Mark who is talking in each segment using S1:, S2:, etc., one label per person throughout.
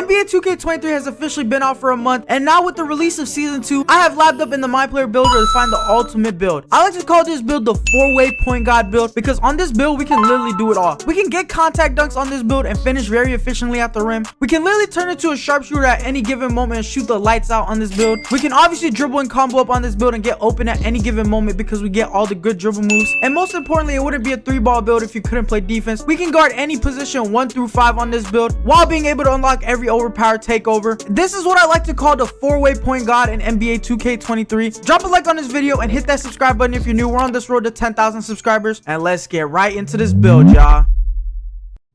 S1: NBA 2K23 has officially been out for a month, and now with the release of Season 2, I have labbed up in the My Player builder to find the ultimate build. I like to call this build the 4-way point guard build because on this build, we can literally do it all. We can get contact dunks on this build and finish very efficiently at the rim. We can literally turn into a sharpshooter at any given moment and shoot the lights out on this build. We can obviously dribble and combo up on this build and get open at any given moment because we get all the good dribble moves. And most importantly, it wouldn't be a 3-ball build if you couldn't play defense. We can guard any position 1 through 5 on this build while being able to unlock every overpowered takeover. This is what I like to call the 4-way point guard in NBA 2K23. Drop a like on this video and hit that subscribe button if you're new. We're on this road to 10,000 subscribers, and let's get right into this build, y'all.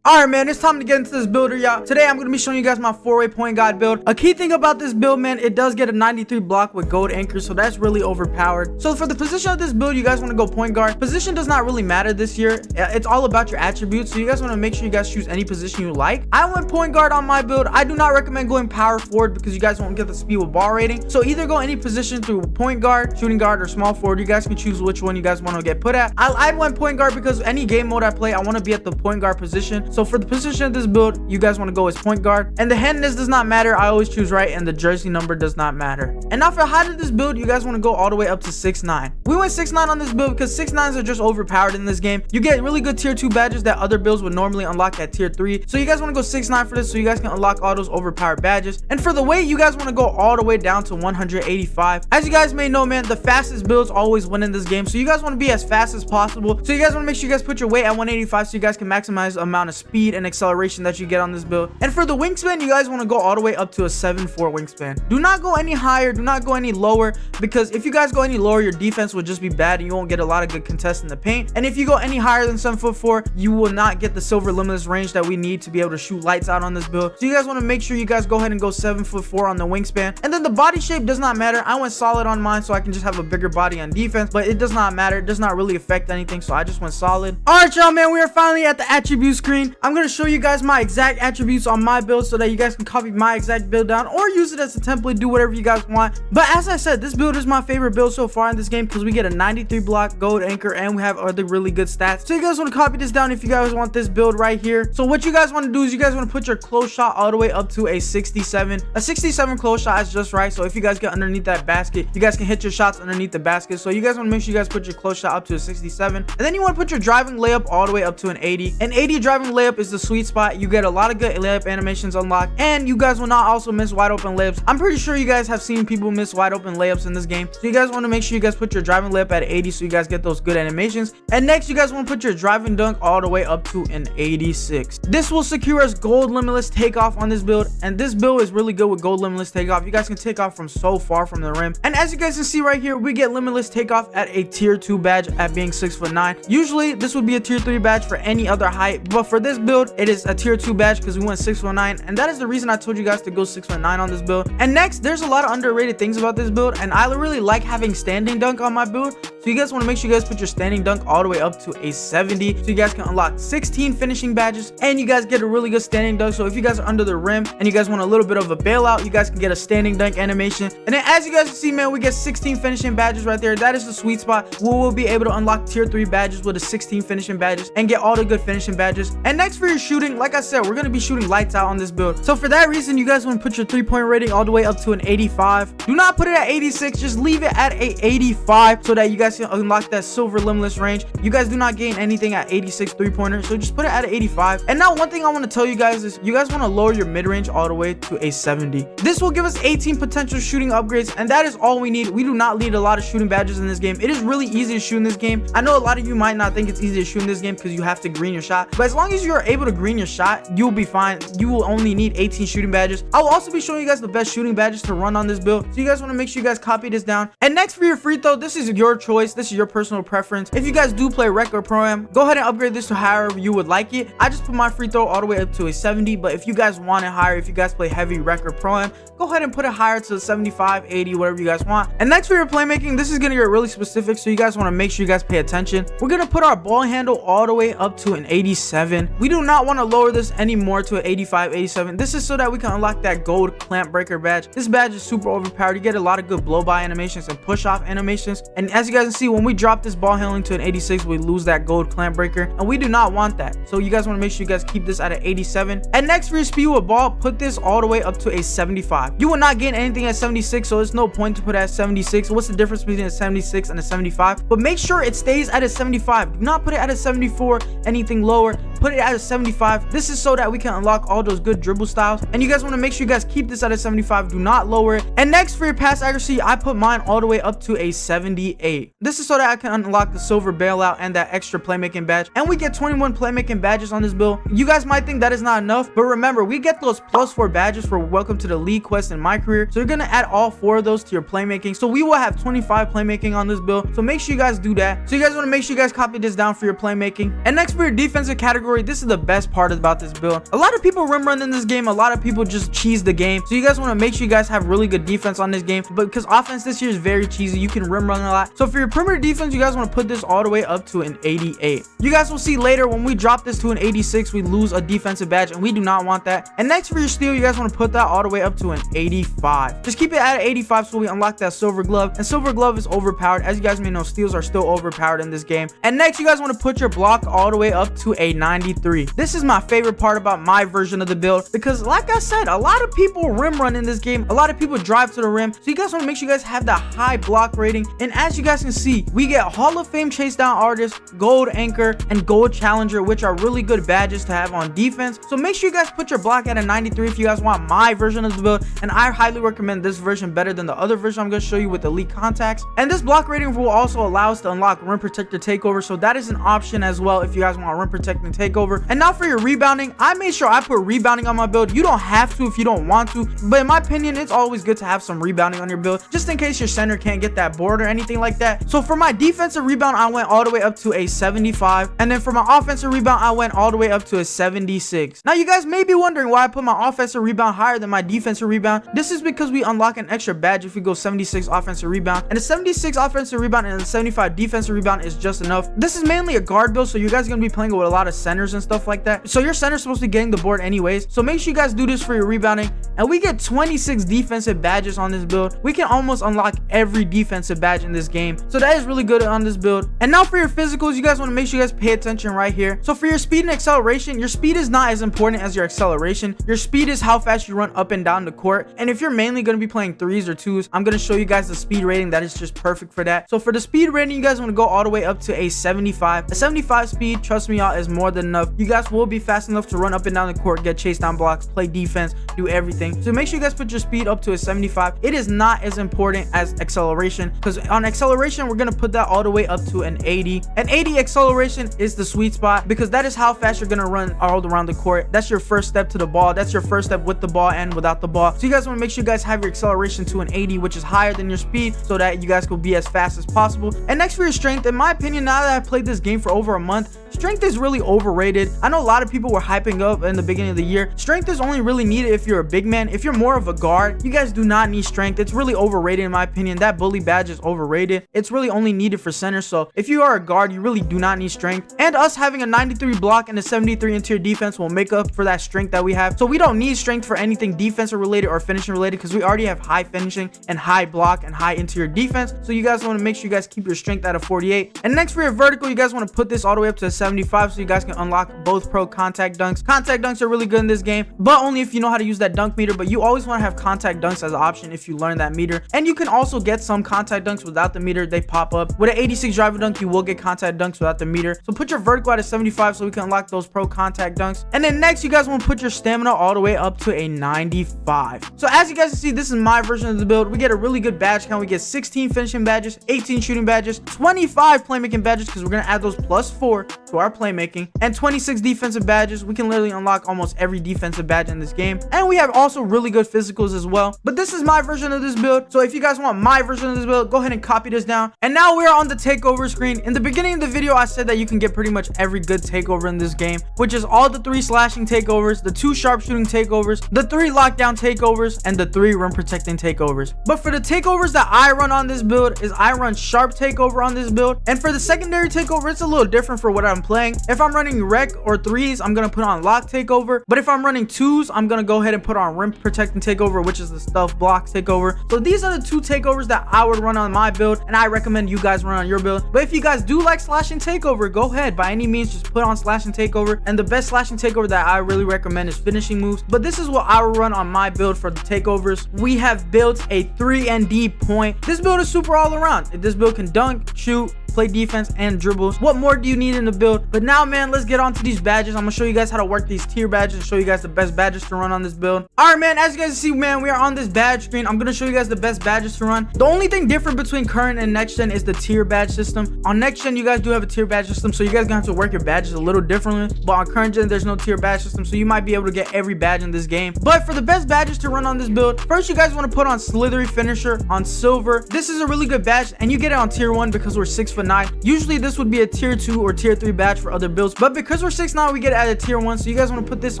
S1: Alright, man, it's time to get into this builder, y'all. Today, I'm going to be showing you guys my 4-way point guard build. A key thing about this build, man, it does get a 93 block with gold anchor, so that's really overpowered. So for the position of this build, you guys want to go point guard. Position does not really matter this year. It's all about your attributes, so you guys want to make sure you guys choose any position you like. I went point guard on my build. I do not recommend going power forward because you guys won't get the speed with ball rating. So either go any position through point guard, shooting guard, or small forward. You guys can choose which one you guys want to get put at. I went point guard because any game mode I play, I want to be at the point guard position. So for the position of this build, you guys want to go as point guard, and the handedness does not matter. I always choose right, and the jersey number does not matter. And now for height of this build, you guys want to go all the way up to 6'9". We went 6'9" on this build because 6'9s are just overpowered in this game. You get really good tier 2 badges that other builds would normally unlock at tier 3. So you guys want to go 6'9" for this so you guys can unlock all those overpowered badges. And for the weight, you guys want to go all the way down to 185. As you guys may know, man, the fastest builds always win in this game, so you guys want to be as fast as possible. So you guys want to make sure you guys put your weight at 185 so you guys can maximize the amount of speed and acceleration that you get on this build. And for the wingspan, you guys want to go all the way up to a 7'4" wingspan. Do not go any higher, do not go any lower, because if you guys go any lower, your defense will just be bad and you won't get a lot of good contests in the paint. And if you go any higher than 7'4", you will not get the silver limitless range that we need to be able to shoot lights out on this build. So you guys want to make sure you guys go ahead and go 7'4" on the wingspan. And then the body shape does not matter. I went solid on mine so I can just have a bigger body on defense, but it does not matter. It does not really affect anything, so I just went solid. All right, y'all, man, we are finally at the attribute screen. I'm going to show you guys my exact attributes on my build so that you guys can copy my exact build down or use it as a template, do whatever you guys want. But as I said, this build is my favorite build so far in this game because we get a 93 block, gold anchor, and we have other really good stats. So you guys want to copy this down if you guys want this build right here. So what you guys want to do is you guys want to put your close shot all the way up to a 67. A 67 close shot is just right, so if you guys get underneath that basket, you guys can hit your shots underneath the basket. So you guys want to make sure you guys put your close shot up to a 67, and then you want to put your driving layup all the way up to an 80. An 80 driving layup is the sweet spot. You get a lot of good layup animations unlocked, and you guys will not also miss wide open layups. I'm pretty sure you guys have seen people miss wide open layups in this game, so you guys want to make sure you guys put your driving layup at 80 so you guys get those good animations. And next, you guys want to put your driving dunk all the way up to an 86. This will secure us gold limitless takeoff on this build, and this build is really good with gold limitless takeoff. You guys can take off from so far from the rim, and as you guys can see right here, we get limitless takeoff at a tier 2 badge at being 6'9". Usually this would be a tier 3 badge for any other height, but for this build it is a tier 2 badge because we went 6'9", and that is the reason I told you guys to go 6'9" on this build. And next, there's a lot of underrated things about this build, and I really like having standing dunk on my build. So you guys want to make sure you guys put your standing dunk all the way up to a 70 so you guys can unlock 16 finishing badges, and you guys get a really good standing dunk. So if you guys are under the rim and you guys want a little bit of a bailout, you guys can get a standing dunk animation. And then as you guys can see, man, we get 16 finishing badges right there. That is the sweet spot. We will be able to unlock tier 3 badges with a 16 finishing badges and get all the good finishing badges. And next, for your shooting, like I said, we're going to be shooting lights out on this build. So for that reason, you guys want to put your 3-point rating all the way up to an 85. Do not put it at 86, just leave it at a 85 so that you guys can unlock that silver limitless range. You guys do not gain anything at 86 3-pointer, so just put it at an 85. And now one thing I want to tell you guys is you guys want to lower your mid-range all the way to a 70. This will give us 18 potential shooting upgrades, and that is all we need. We do not need a lot of shooting badges in this game. It is really easy to shoot in this game. I know a lot of you might not think it's easy to shoot in this game because you have to green your shot, but as long as you are able to green your shot, you'll be fine. You will only need 18 shooting badges. I will also be showing you guys the best shooting badges to run on this build, so you guys want to make sure you guys copy this down. And next, for your free throw, this is your choice. This is your personal preference. If you guys do play rec or pro-am, go ahead and upgrade this to however you would like it. I just put my free throw all the way up to a 70, but if you guys want it higher, if you guys play heavy rec or pro-am, go ahead and put it higher to 75, 80, whatever you guys want. And next, for your playmaking, this is going to get really specific, so you guys want to make sure you guys pay attention. We're going to put our ball handle all the way up to an 87. We do not want to lower this anymore to an 85, 87. This is so that we can unlock that gold clamp breaker badge. This badge is super overpowered. You get a lot of good blow by animations and push off animations, and as you guys guys can see, when we drop this ball handling to an 86, we lose that gold clamp breaker, and we do not want that. So you guys want to make sure you guys keep this at an 87. And next, for your speed with ball, put this all the way up to a 75. You will not gain anything at 76, so there's no point to put it at 76. What's the difference between a 76 and a 75? But make sure it stays at a 75. Do not put it at a 74, anything lower. Put it at a 75. This is so that we can unlock all those good dribble styles, and you guys want to make sure you guys keep this at a 75. Do not lower it. And next, for your pass accuracy, I put mine all the way up to a 78. This is so that I can unlock the silver bailout and that extra playmaking badge, and we get 21 playmaking badges on this build. You guys might think that is not enough, but remember, we get those +4 badges for welcome to the league quest in my career, so you're gonna add all 4 of those to your playmaking, so we will have 25 playmaking on this build. So make sure you guys do that. So you guys want to make sure you guys copy this down for your playmaking. And next, for your defensive category, this is the best part about this build. A lot of people rim run in this game, a lot of people just cheese the game, so you guys want to make sure you guys have really good defense on this game, but because offense this year is very cheesy, you can rim run a lot. So for your perimeter defense, you guys want to put this all the way up to an 88. You guys will see later, when we drop this to an 86, we lose a defensive badge, and we do not want that. And next, for your steal, you guys want to put that all the way up to an 85. Just keep it at 85 so we unlock that silver glove, and silver glove is overpowered. As you guys may know, steals are still overpowered in this game. And next, you guys want to put your block all the way up to a 93. This is my favorite part about my version of the build, because like I said, a lot of people rim run in this game, a lot of people drive to the rim, so you guys want to make sure you guys have that high block rating. And as you guys can see, we get Hall of Fame chase down artist, gold anchor, and gold challenger, which are really good badges to have on defense. So make sure you guys put your block at a 93 if you guys want my version of the build, and I highly recommend this version better than the other version I'm going to show you with elite contacts. And this block rating will also allow us to unlock rim protector takeover, so that is an option as well if you guys want rim protecting takeover. And now for your rebounding, I made sure I put rebounding on my build. You don't have to if you don't want to, but in my opinion, it's always good to have some rebounding on your build, just in case your center can't get that board or anything like that. So for my defensive rebound, I went all the way up to a 75, and then for my offensive rebound, I went all the way up to a 76. Now you guys may be wondering why I put my offensive rebound higher than my defensive rebound. This is because we unlock an extra badge if we go 76 offensive rebound, and a 76 offensive rebound and a 75 defensive rebound is just enough. This is mainly a guard build, so you guys are going to be playing with a lot of centers and stuff like that, so your center's supposed to be getting the board anyways. So make sure you guys do this for your rebounding, and we get 26 defensive badges on this build. We can almost unlock every defensive badge in this game, so that is really good on this build. And now for your physicals, you guys want to make sure you guys pay attention right here. So for your speed and acceleration, your speed is not as important as your acceleration. Your speed is how fast you run up and down the court, and if you're mainly going to be playing 3s or 2s, I'm going to show you guys the speed rating that is just perfect for that. So for the speed rating, you guys want to go all the way up to a 75. A 75 speed, trust me y'all, is more than enough. You guys will be fast enough to run up and down the court, get chase down blocks, play defense, do everything. So make sure you guys put your speed up to a 75. It is not as important as acceleration, because on acceleration, we're going to put that all the way up to an 80. An 80 acceleration is the sweet spot, because that is how fast you're going to run all around the court. That's your first step to the ball. That's your first step with the ball and without the ball. So you guys want to make sure you guys have your acceleration to an 80, which is higher than your speed, so that you guys can be as fast as possible. And next, for your strength, in my opinion, now that I've played this game for over a month, strength is really overrated. I know a lot of people were hyping up in the beginning of the year. Strength is only really needed if you're a big man. If you're more of a guard, you guys do not need strength. It's really overrated in my opinion. That bully badge is overrated. It's really only needed for center. So if you are a guard, you really do not need strength. And us having a 93 block and a 73 interior defense will make up for that strength that we have. So we don't need strength for anything defensive related or finishing related, because we already have high finishing and high block and high interior defense. So you guys want to make sure you guys keep your strength at a 48. And next, for your vertical, you guys want to put this all the way up to a 75, so you guys can unlock both pro contact dunks. Contact dunks are really good in this game, but only if you know how to use that dunk meter. But you always want to have contact dunks as an option if you learn that meter. And you can also get some contact dunks without the meter. They pop up with an 86 driver dunk. You will get contact dunks without the meter. So put your vertical at a 75 so we can unlock those pro contact dunks. And then next, you guys want to put your stamina all the way up to a 95. So as you guys can see, this is my version of the build. We get a really good badge count. We get 16 finishing badges, 18 shooting badges, 25 playmaking badges, because we're going to add those +4 to our playmaking, and 26 defensive badges. We can literally unlock almost every defensive badge in this game. And we have also really good physicals as well. But this is my version of this build. So if you guys want my version of this build, go ahead and copy this down. And now we're on the takeover screen. In the beginning of the video, I said that you can get pretty much every good takeover in this game, which is all the 3 slashing takeovers, the 2 sharpshooting takeovers, the 3 lockdown takeovers, and the 3 rim protecting takeovers. But for the takeovers that I run on this build, is I run sharp takeover on this build. And for the secondary takeover, it's a little different for what I'm playing. If I'm running rec or threes, I'm gonna put on lock takeover. But if I'm running twos, I'm gonna go ahead and put on rim protecting takeover, which is the stealth block takeover. So these are the two takeovers that I would run on my build, and I recommend you guys run on your build. But if you guys do like slashing takeover, go ahead, by any means, just put on slashing takeover. And the best slashing takeover that I really recommend is finishing moves. But this is what I will run on my build for the takeovers. We have built a 3-and-D point. This build is super all around. This build can dunk, shoot, play defense, and dribbles. What more do you need in the build? But now, man, let's get on to these badges. I'm gonna show you guys how to work these tier badges and show you guys the best badges to run on this build. All right, man, as you guys see, man, we are on this badge screen. I'm gonna show you guys the best badges to run. The only thing different between current and next gen is the tier badge system. On next gen, you guys do have a tier badge system, so you guys gonna have to work your badges a little differently. But on current gen, there's no tier badge system, so you might be able to get every badge in this game. But for the best badges to run on this build, first you guys want to put on slithery finisher on silver. This is a really good badge, and you get it on tier 1 because we're 6'9". Usually this would be a tier 2 or tier 3 badge for other builds, but because we're 6'9", we get it at a tier 1. So you guys want to put this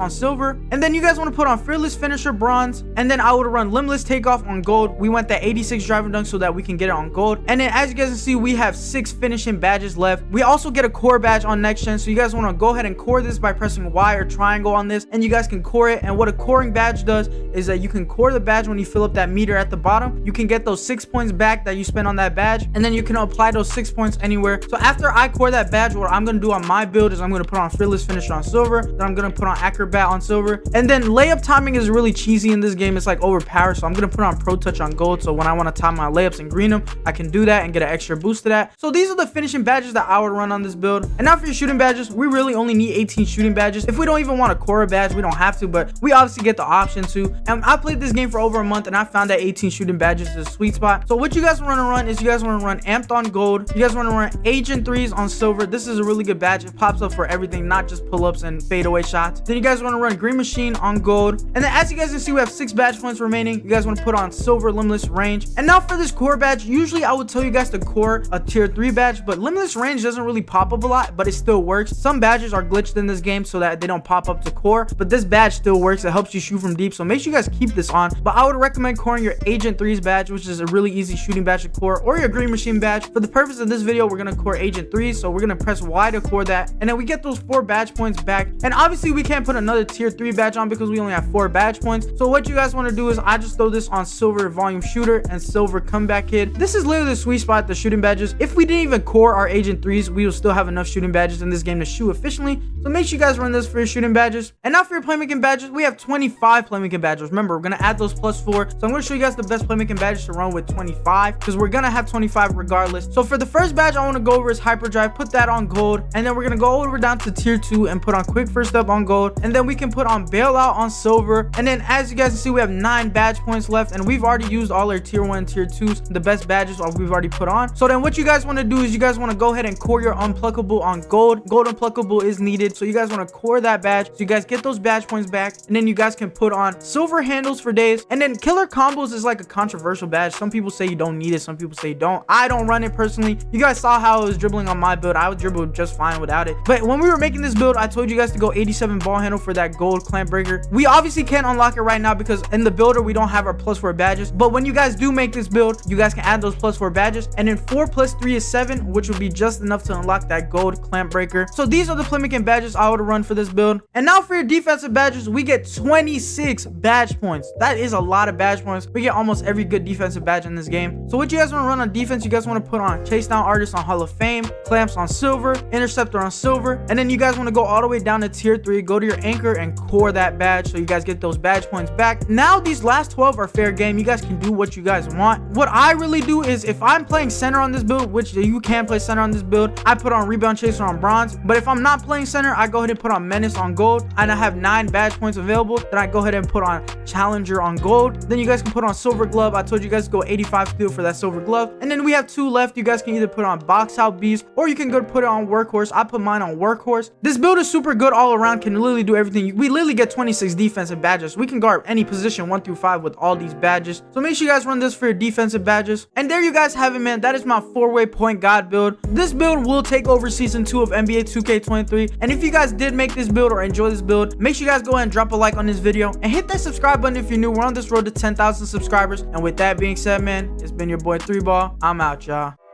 S1: on silver, and then you guys want to put on fearless finisher bronze, and then I would run limitless takeoff on gold. We went that 86 driving dunk so that we can get it on gold. And then as you guys can see, we have 6 finishing badges left. We also get a core badge on next gen, so you guys want to go ahead and core this by pressing Y or triangle on this, and you guys can core it. And what a coring badge does is that you can core the badge when you fill up that meter at the bottom. You can get those 6 points back that you spend on that badge, and then you can apply those 6 points anywhere. So after I core that badge, what I'm gonna do on my build is I'm gonna put on fearless finisher on silver, then I'm gonna put on acrobat on silver, and then layup timing is really cheesy in this game. It's like overpowered, so I'm gonna put on pro touch on gold, so when I want to time my layups and green them, I can do that and get an extra boost to that. So these are the finishing badges that I would run on this build. And now for your shooting badges, we really only need 18 shooting badges. If we don't even want a core badge, we don't have to, but we obviously get the option to. And I played this game for over a month, and I found that 18 shooting badges is a sweet spot. So what you guys want to run is you guys want to run amped on gold, you guys want to run agent threes on silver. This is a really good badge. It pops up for everything, not just pull-ups and fadeaway shots. Then you guys want to run green machine on gold, and then as you guys can see, we have 6 badge points remaining. You guys want to put on silver limitless range. And now for this core badge, usually I would tell you guys to core a tier 3 badge, but limitless range doesn't really pop up a lot, but it still works. Some badges are glitched in this game so that they don't pop up to core, but this badge still works. It helps you shoot from deep, so make sure you guys keep this on. But I would recommend coring your agent 3s badge, which is a really easy shooting badge to core, or your green machine badge. For the purpose of this video, we're gonna core agent 3s, so we're gonna press Y to core that, and then we get those 4 badge points back. And obviously we can't put another tier 3 badge on because we only have 4 badge points. So what you guys want to do is I just throw this on silver volume shooter and silver comeback kid. This is literally the sweet spot, the shooting badges. If we didn't even core our agent 3s, we will still have enough shooting badges in this game to shoot efficiently. So make sure you guys run this for your shooting badges. And now for your playmaking badges, we have 25 playmaking badges. Remember, we're gonna add those +4, so I'm gonna show you guys the best playmaking badges to run with 25, because we're gonna have 25 regardless. So for the first badge I want to go over is hyperdrive. Put that on gold, and then we're gonna go over down to tier 2 and put on quick first step on gold, and then we can put on bailout on silver. And then as you guys can see, we have 9 badge points left, and we've already used all our tier 1 and tier 2s, the best badges we've already put on. So then what you guys want to do is you guys want to go ahead and core your unpluckable on gold. Gold unpluckable is needed, so you guys want to core that badge so you guys get those badge points back, and then you guys can put on silver handles for days. And then killer combos is like a controversial badge. Some people say you don't need it, some people say you don't. I don't run it personally. You guys saw how I was dribbling on my build. I would dribble just fine without it. But when we were making this build, I told you guys to go 87 ball handle for that gold clamp breaker. We obviously can't unlock it right now because in the builder we don't have our +4 badges, but when you guys do make this build, you guys can add those +4 badges, and then 4 + 3 is 7, which will be just enough to unlock that gold clamp breaker. So these are the playmaking badges I would run for this build. And now for your defensive badges, we get 26 badge points. That is a lot of badge points. We get almost every good defensive badge in this game. So what you guys want to run on defense, you guys want to put on chase down artist on Hall of Fame, clamps on silver, interceptor on silver, and then you guys want to go all the way down to tier 3, go to your anchor and core that badge so you guys get those badge points back. Now these last 12 are fair game. You guys can do what you guys want. What I really do is if I'm playing center on this build, which you can play center on this build, I put on rebound chaser on bronze. But if I'm not playing center, I go ahead and put on menace on gold, and I have 9 badge points available. Then I go ahead and put on challenger on gold. Then you guys can put on silver glove. I told you guys to go 85 steel for that silver glove. And then we have 2 left. You guys can either put on box out beast, or you can go put it on workhorse. I put mine on workhorse. This build is super good all around, can literally do everything. We literally get 26 defensive badges. We can guard any position 1 through 5 with all these badges. So make sure you guys run this for your defensive badges. And there you guys have it, man. That is my 4-way point guard build. This build will take over season 2 of NBA 2K23. And if you guys did make this build or enjoy this build, make sure you guys go ahead and drop a like on this video and hit that subscribe button if you're new. We're on this road to 10,000 subscribers. And with that being said, man, it's been your boy 3Ball. I'm out, y'all.